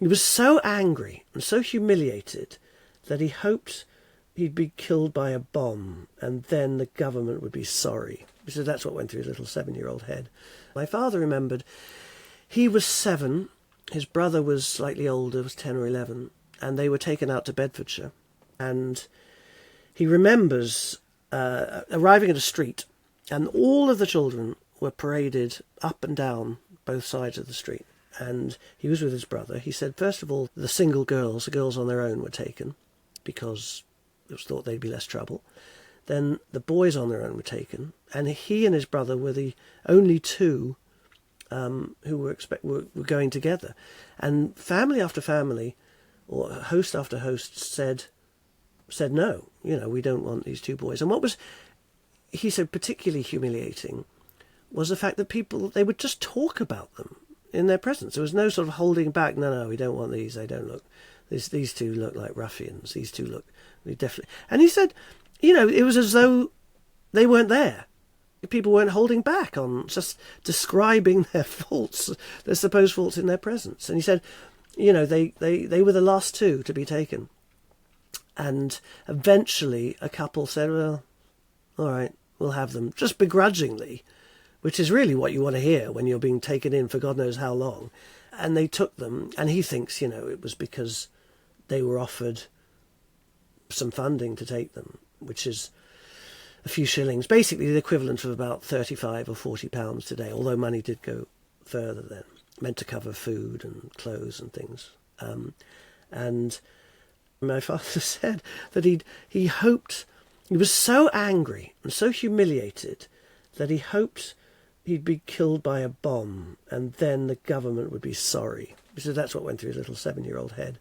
He was so angry and so humiliated that he hoped he'd be killed by a bomb and then the government would be sorry. So that's what went through his little 7-year-old head. My father remembered he was 7, his brother was slightly older, was 10 or 11, and they were taken out to Bedfordshire. And he remembers arriving at a street, and all of the children were paraded up and down both sides of the street. And he was with his brother. He said, first of all, the single girls, the girls on their own, were taken because it was thought they'd be less trouble. Then the boys on their own were taken, and he and his brother were the only two who were going together. And family after family, or host after host, said no, we don't want these two boys. And what was, he said, particularly humiliating was the fact that people, they would just talk about them in their presence. There was no sort of holding back. No, we don't want these. They don't look, these two look like ruffians. These two look, we definitely. And he said, it was as though they weren't there. People weren't holding back on just describing their faults, their supposed faults in their presence. And he said, they were the last two to be taken. And eventually a couple said, well, all right, we'll have them, just begrudgingly, which is really what you want to hear when you're being taken in for God knows how long. And they took them, and he thinks, it was because they were offered some funding to take them, which is a few shillings, basically the equivalent of about 35 or 40 pounds today, although money did go further then, meant to cover food and clothes and things. And my father said that he hoped, he was so angry and so humiliated that he hoped he'd be killed by a bomb and then the government would be sorry. So that's what went through his little 7-year-old head.